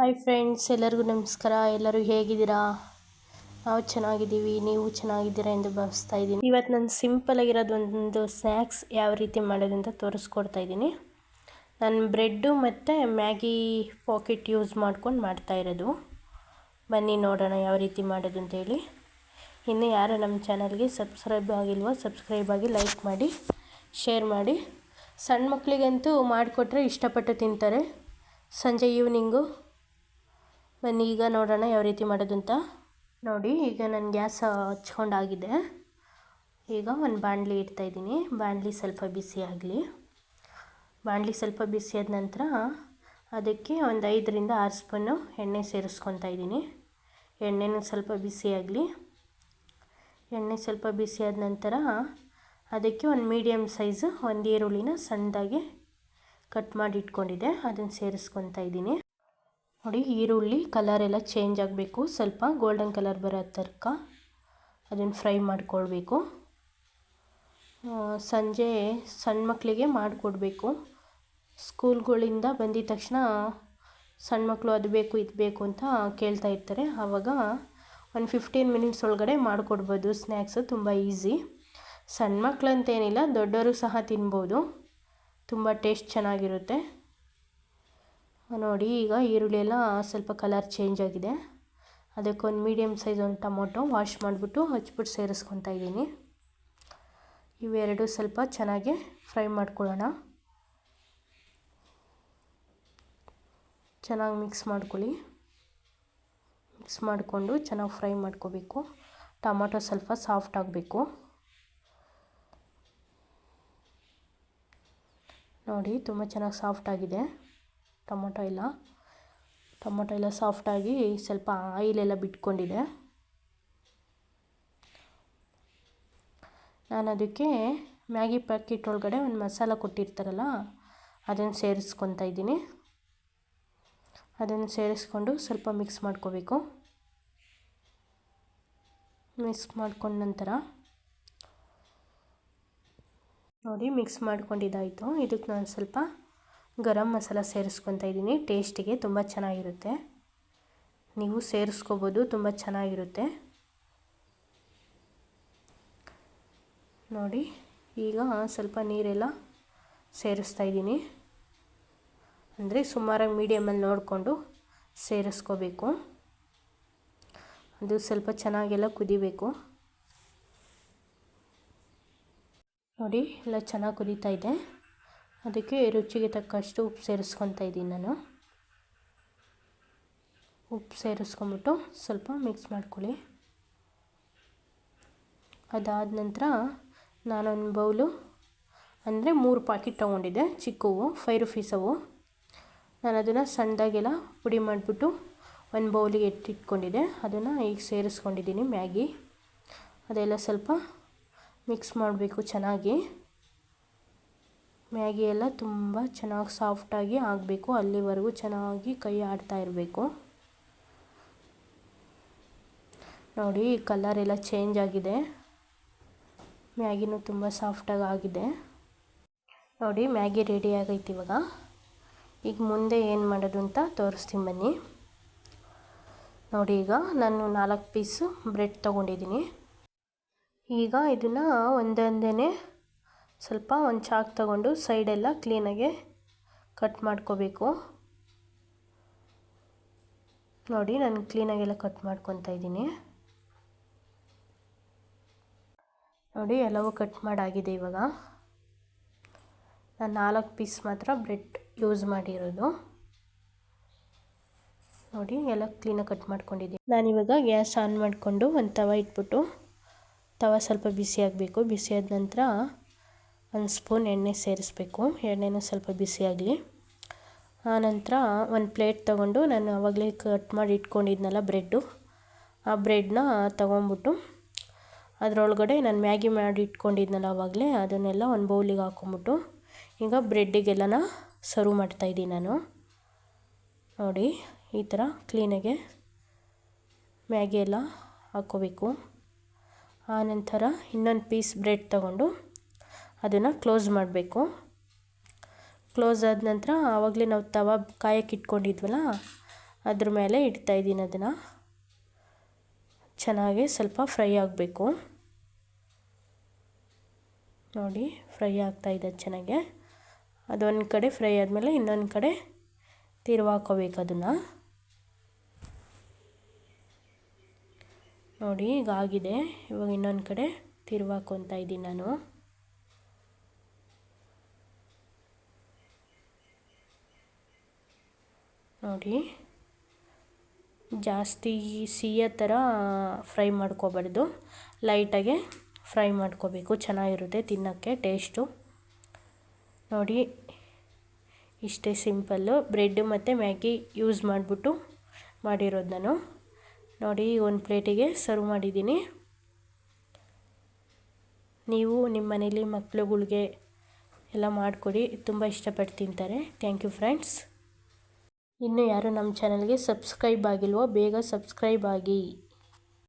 Hi friends, ಎಲ್ಲರಿಗೂ ನಮಸ್ಕಾರ. ಎಲ್ಲರೂ ಹೇಗಿದ್ದೀರಾ? ನಾವು ಚೆನ್ನಾಗಿದ್ದೀವಿ, ನೀವು ಚೆನ್ನಾಗಿದ್ದೀರಾ ಎಂದು ಭಾವಿಸ್ತಾ ಇದ್ದೀನಿ. ಇವತ್ತು ನಾನು ಸಿಂಪಲ್ ಆಗಿರೋದು ಒಂದು ಸ್ನ್ಯಾಕ್ಸ್ ಯಾವ ರೀತಿ ಮಾಡೋದು ಅಂತ ತೋರಿಸ್ಕೊಡ್ತಾ ಇದ್ದೀನಿ. ನಾನು ಬ್ರೆಡ್ಡು ಮತ್ತು ಮ್ಯಾಗಿ ಪಾಕೆಟ್ ಯೂಸ್ ಮಾಡ್ಕೊಂಡು ಮಾಡ್ತಾ ಇರೋದು. ಬನ್ನಿ ನೋಡೋಣ ಯಾವ ರೀತಿ ಮಾಡೋದು ಅಂತೇಳಿ. ಇನ್ನು ಯಾರು ನಮ್ಮ ಚಾನಲ್ಗೆ ಸಬ್ಸ್ಕ್ರೈಬ್ ಆಗಿಲ್ವೋ ಸಬ್ಸ್ಕ್ರೈಬ್ ಆಗಿ, ಲೈಕ್ ಮಾಡಿ, ಶೇರ್ ಮಾಡಿ. ಸಣ್ಣ ಮಕ್ಕಳಿಗಂತೂ ಮಾಡಿಕೊಟ್ರೆ ಇಷ್ಟಪಟ್ಟು ತಿಂತಾರೆ ಸಂಜೆ ಈವ್ನಿಂಗು. ಬನ್ನಿ ಈಗ ನೋಡೋಣ ಯಾವ ರೀತಿ ಮಾಡೋದು ಅಂತ. ನೋಡಿ, ಈಗ ನಾನು ಗ್ಯಾಸ್ ಹಚ್ಕೊಂಡಾಗಿದೆ. ಈಗ ಒಂದು ಬಾಣಲಿ ಇಡ್ತಾಯಿದ್ದೀನಿ. ಬಾಣಲಿ ಸ್ವಲ್ಪ ಬಿಸಿ ಆಗಲಿ. ಬಾಣಲಿ ಸ್ವಲ್ಪ ಬಿಸಿ ಆದ ನಂತರ ಅದಕ್ಕೆ ಒಂದು 5ರಿಂದ 6 ಸ್ಪೂನು ಎಣ್ಣೆ ಸೇರಿಸ್ಕೊತಾ ಇದ್ದೀನಿ. ಎಣ್ಣೆನೂ ಸ್ವಲ್ಪ ಬಿಸಿ ಆಗಲಿ. ಎಣ್ಣೆ ಸ್ವಲ್ಪ ಬಿಸಿ ಆದ ನಂತರ ಅದಕ್ಕೆ ಒಂದು ಮೀಡಿಯಮ್ ಸೈಜು ಒಂದು ಈರುಳ್ಳಿನ ಸಣ್ಣದಾಗಿ ಕಟ್ ಮಾಡಿ ಇಟ್ಕೊಂಡಿದ್ದೆ, ಅದನ್ನು ಸೇರಿಸ್ಕೊತಾ ಇದ್ದೀನಿ. ನೋಡಿ, ಈರುಳ್ಳಿ ಕಲರೆಲ್ಲ ಚೇಂಜ್ ಆಗಬೇಕು, ಸ್ವಲ್ಪ ಗೋಲ್ಡನ್ ಕಲರ್ ಬರೋ ತನಕ ಅದನ್ನು ಫ್ರೈ ಮಾಡಿಕೊಳ್ಬೇಕು. ಸಂಜೆ ಸಣ್ಣ ಮಕ್ಕಳಿಗೆ ಮಾಡಿಕೊಡ್ಬೇಕು. ಸ್ಕೂಲ್ಗಳಿಂದ ಬಂದಿದ ತಕ್ಷಣ ಸಣ್ಣ ಮಕ್ಕಳು ಅದು ಬೇಕು ಇದು ಬೇಕು ಅಂತ ಕೇಳ್ತಾ ಇರ್ತಾರೆ. ಆವಾಗ ಒಂದು 15 ಮಿನಿಟ್ಸ್ ಒಳಗಡೆ ಮಾಡಿಕೊಡ್ಬೋದು. ಸ್ನ್ಯಾಕ್ಸು ತುಂಬ ಈಸಿ. ಸಣ್ಣ ಮಕ್ಕಳಂತೇನಿಲ್ಲ, ದೊಡ್ಡವರು ಸಹ ತಿನ್ಬೋದು. ತುಂಬ ಟೇಸ್ಟ್ ಚೆನ್ನಾಗಿರುತ್ತೆ. ನೋಡಿ, ಈಗ ಈರುಳ್ಳಿ ಎಲ್ಲ ಸ್ವಲ್ಪ ಕಲರ್ ಚೇಂಜ್ ಆಗಿದೆ. ಅದಕ್ಕೊಂದು ಮೀಡಿಯಮ್ ಸೈಜ್ ಒಂದು ಟೊಮೊಟೊ ವಾಶ್ ಮಾಡಿಬಿಟ್ಟು ಹಚ್ಬಿಟ್ಟು ಸೇರಿಸ್ಕೊತಾ ಇದ್ದೀನಿ. ಇವೆರಡು ಸ್ವಲ್ಪ ಚೆನ್ನಾಗಿ ಫ್ರೈ ಮಾಡ್ಕೊಳ್ಳೋಣ. ಚೆನ್ನಾಗಿ ಮಿಕ್ಸ್ ಮಾಡ್ಕೊಳ್ಳಿ. ಮಿಕ್ಸ್ ಮಾಡಿಕೊಂಡು ಚೆನ್ನಾಗಿ ಫ್ರೈ ಮಾಡ್ಕೋಬೇಕು. ಟೊಮೊಟೊ ಸ್ವಲ್ಪ ಸಾಫ್ಟ್ ಆಗಬೇಕು. ನೋಡಿ, ತುಂಬ ಚೆನ್ನಾಗಿ ಸಾಫ್ಟ್ ಆಗಿದೆ ಟೊಮೊಟೊ ಎಲ್ಲ ಸಾಫ್ಟಾಗಿ ಸ್ವಲ್ಪ ಆಯಿಲೆಲ್ಲ ಬಿಟ್ಕೊಂಡಿದೆ. ನಾನು ಅದಕ್ಕೆ ಮ್ಯಾಗಿ ಪ್ಯಾಕೆಟ್ ಒಳಗಡೆ ಒಂದು ಮಸಾಲ ಕೊಟ್ಟಿರ್ತಾರಲ್ಲ, ಅದನ್ನು ಸೇರಿಸ್ಕೊತಾ ಇದ್ದೀನಿ. ಅದನ್ನು ಸೇರಿಸ್ಕೊಂಡು ಸ್ವಲ್ಪ ಮಿಕ್ಸ್ ಮಾಡ್ಕೋಬೇಕು. ಮಿಕ್ಸ್ ಮಾಡ್ಕೊಂಡ ನಂತರ ನೋಡಿ, ಮಿಕ್ಸ್ ಮಾಡ್ಕೊಂಡಿದ್ದಾಯಿತು. ಇದಕ್ಕೆ ನಾನು ಸ್ವಲ್ಪ ಗರಂ ಮಸಾಲ ಸೇರಿಸ್ಕೊತಾ ಇದ್ದೀನಿ. ಟೇಸ್ಟಿಗೆ ತುಂಬ ಚೆನ್ನಾಗಿರುತ್ತೆ. ನೀವು ಸೇರಿಸ್ಕೋಬೋದು, ತುಂಬ ಚೆನ್ನಾಗಿರುತ್ತೆ. ನೋಡಿ, ಈಗ ಸ್ವಲ್ಪ ನೀರೆಲ್ಲ ಸೇರಿಸ್ತಾ ಇದ್ದೀನಿ. ಅಂದರೆ ಸುಮಾರಾಗಿ ಮೀಡಿಯಮಲ್ಲಿ ನೋಡಿಕೊಂಡು ಸೇರಿಸ್ಕೋಬೇಕು. ಅದು ಸ್ವಲ್ಪ ಚೆನ್ನಾಗೆಲ್ಲ ಕುದಿಬೇಕು. ನೋಡಿ, ಎಲ್ಲ ಚೆನ್ನಾಗಿ ಕುದೀತಾ ಇದೆ. ಅದಕ್ಕೆ ರುಚಿಗೆ ತಕ್ಕಷ್ಟು ಉಪ್ಪು ಸೇರಿಸ್ಕೊತಾ ಇದ್ದೀನಿ ನಾನು. ಉಪ್ಪು ಸೇರಿಸ್ಕೊಂಬಿಟ್ಟು ಸ್ವಲ್ಪ ಮಿಕ್ಸ್ ಮಾಡ್ಕೊಳ್ಳಿ. ಅದಾದ ನಂತರ ನಾನೊಂದು ಬೌಲು, ಅಂದರೆ 3 ಪ್ಯಾಕೆಟ್ ತೊಗೊಂಡಿದ್ದೆ, ಚಿಕ್ಕವು 5 ರುಪೀಸ್ ಅವು. ನಾನು ಅದನ್ನು ಸಣ್ಣದಾಗೆಲ್ಲ ಪುಡಿ ಮಾಡಿಬಿಟ್ಟು ಒಂದು ಬೌಲಿಗೆ ಇಟ್ಕೊಂಡಿದ್ದೆ. ಅದನ್ನು ಈಗ ಸೇರಿಸ್ಕೊಂಡಿದ್ದೀನಿ. ಮ್ಯಾಗಿ ಅದೆಲ್ಲ ಸ್ವಲ್ಪ ಮಿಕ್ಸ್ ಮಾಡಬೇಕು ಚೆನ್ನಾಗಿ. ಮ್ಯಾಗಿ ಎಲ್ಲ ತುಂಬ ಚೆನ್ನಾಗಿ ಸಾಫ್ಟಾಗಿ ಆಗಬೇಕು. ಅಲ್ಲಿವರೆಗೂ ಚೆನ್ನಾಗಿ ಕೈ ಆಡ್ತಾ ಇರಬೇಕು. ನೋಡಿ, ಕಲರ್ ಎಲ್ಲ ಚೇಂಜ್ ಆಗಿದೆ. ಮ್ಯಾಗಿನೂ ತುಂಬ ಸಾಫ್ಟಾಗಿ ಆಗಿದೆ. ನೋಡಿ, ಮ್ಯಾಗಿ ರೆಡಿ ಆಗೈತಿ ಇವಾಗ. ಈಗ ಮುಂದೆ ಏನು ಮಾಡೋದು ಅಂತ ತೋರಿಸ್ತೀನಿ ಬನ್ನಿ. ನೋಡಿ, ಈಗ ನಾನು 4 ಪೀಸು ಬ್ರೆಡ್ ತೊಗೊಂಡಿದ್ದೀನಿ. ಈಗ ಇದನ್ನು ಒಂದೊಂದೇ ಸ್ವಲ್ಪ ಒಂದು ಚಾಕು ತಗೊಂಡು ಸೈಡೆಲ್ಲ ಕ್ಲೀನಾಗೆ ಕಟ್ ಮಾಡ್ಕೋಬೇಕು. ನೋಡಿ, ನಾನು ಕ್ಲೀನಾಗೆಲ್ಲ ಕಟ್ ಮಾಡ್ಕೊತಾ ಇದ್ದೀನಿ. ನೋಡಿ, ಎಲ್ಲವೂ ಕಟ್ ಮಾಡಾಗಿದೆ. ಇವಾಗ ನಾನು 4 ಪೀಸ್ ಮಾತ್ರ ಬ್ರೆಡ್ ಯೂಸ್ ಮಾಡಿರೋದು. ನೋಡಿ, ಎಲ್ಲ ಕ್ಲೀನಾಗಿ ಕಟ್ ಮಾಡ್ಕೊಂಡಿದ್ದೀನಿ. ನಾನಿವಾಗ ಗ್ಯಾಸ್ ಆನ್ ಮಾಡಿಕೊಂಡು ಒಂದು ತವ ಇಟ್ಬಿಟ್ಟು, ತವ ಸ್ವಲ್ಪ ಬಿಸಿ ಆಗಬೇಕು. ಬಿಸಿ ಆದ ನಂತರ 1 ಸ್ಪೂನ್ ಎಣ್ಣೆ ಸೇರಿಸ್ಬೇಕು. ಎಣ್ಣೆನೂ ಸ್ವಲ್ಪ ಬಿಸಿ ಆಗಲಿ. ಆನಂತರ ಒಂದು ಪ್ಲೇಟ್ ತೊಗೊಂಡು, ನಾನು ಆವಾಗಲೇ ಕಟ್ ಮಾಡಿ ಇಟ್ಕೊಂಡಿದ್ನಲ್ಲ ಬ್ರೆಡ್ಡು, ಆ ಬ್ರೆಡ್ನ ತೊಗೊಂಬಿಟ್ಟು ಅದರೊಳಗಡೆ ನಾನು ಮ್ಯಾಗಿ ಮಾಡಿ ಇಟ್ಕೊಂಡಿದ್ನಲ್ಲ ಆವಾಗಲೇ, ಅದನ್ನೆಲ್ಲ ಒಂದು ಬೌಲಿಗೆ ಹಾಕ್ಕೊಂಬಿಟ್ಟು ಈಗ ಬ್ರೆಡ್ಡಿಗೆಲ್ಲನ ಸರ್ವ್ ಮಾಡ್ತಾಯಿದ್ದೀನಿ ನಾನು. ನೋಡಿ, ಈ ಥರ ಕ್ಲೀನಾಗೆ ಮ್ಯಾಗಿ ಎಲ್ಲ ಹಾಕ್ಕೋಬೇಕು. ಆನಂತರ ಇನ್ನೊಂದು ಪೀಸ್ ಬ್ರೆಡ್ ತೊಗೊಂಡು ಅದನ್ನು ಕ್ಲೋಸ್ ಮಾಡಬೇಕು. ಕ್ಲೋಸ್ ಆದ ನಂತರ ಆವಾಗಲೇ ನಾವು ತವ ಕಾಯಕ್ಕೆ ಇಟ್ಕೊಂಡಿದ್ವಲ್ಲ, ಅದ್ರ ಮೇಲೆ ಇಡ್ತಾಯಿದ್ದೀನಿ. ಅದನ್ನು ಚೆನ್ನಾಗಿ ಸ್ವಲ್ಪ ಫ್ರೈ ಆಗಬೇಕು. ನೋಡಿ ಫ್ರೈ ಆಗ್ತಾಯಿದೆ ಚೆನ್ನಾಗೆ. ಅದೊಂದು ಕಡೆ ಫ್ರೈ ಆದಮೇಲೆ ಇನ್ನೊಂದು ಕಡೆ ತಿರುವಾಕೋಬೇಕು ಅದನ್ನು. ನೋಡಿ ಈಗ ಆಗಿದೆ. ಇವಾಗ ಇನ್ನೊಂದು ಕಡೆ ತಿರುವಾಕೊತಾ ಇದ್ದೀನಿ ನಾನು. ನೋಡಿ ಜಾಸ್ತಿ ಸಿಹಿಯ ಥರ ಫ್ರೈ ಮಾಡ್ಕೋಬಾರ್ದು, ಲೈಟಾಗೆ ಫ್ರೈ ಮಾಡ್ಕೋಬೇಕು, ಚೆನ್ನಾಗಿರುತ್ತೆ ತಿನ್ನೋಕ್ಕೆ ಟೇಸ್ಟು. ನೋಡಿ ಇಷ್ಟೇ ಸಿಂಪಲ್ಲು. ಬ್ರೆಡ್ ಮತ್ತು ಮ್ಯಾಗಿ ಯೂಸ್ ಮಾಡಿಬಿಟ್ಟು ಮಾಡಿರೋದು ನಾನು. ನೋಡಿ ಒಂದು ಪ್ಲೇಟಿಗೆ ಸರ್ವ್ ಮಾಡಿದ್ದೀನಿ. ನೀವು ನಿಮ್ಮ ಮನೇಲಿ ಮಕ್ಳುಗಳಿಗೆ ಎಲ್ಲ ಮಾಡಿಕೊಡಿ, ತುಂಬ ಇಷ್ಟಪಟ್ಟು ತಿಂತಾರೆ. Thank you friends. ಇನ್ನೂ ಯಾರು ನಮ್ಮ ಚಾನಲ್ಗೆ ಸಬ್ಸ್ಕ್ರೈಬ್ ಆಗಿಲ್ವೋ ಬೇಗ ಸಬ್ಸ್ಕ್ರೈಬ್ ಆಗಿ.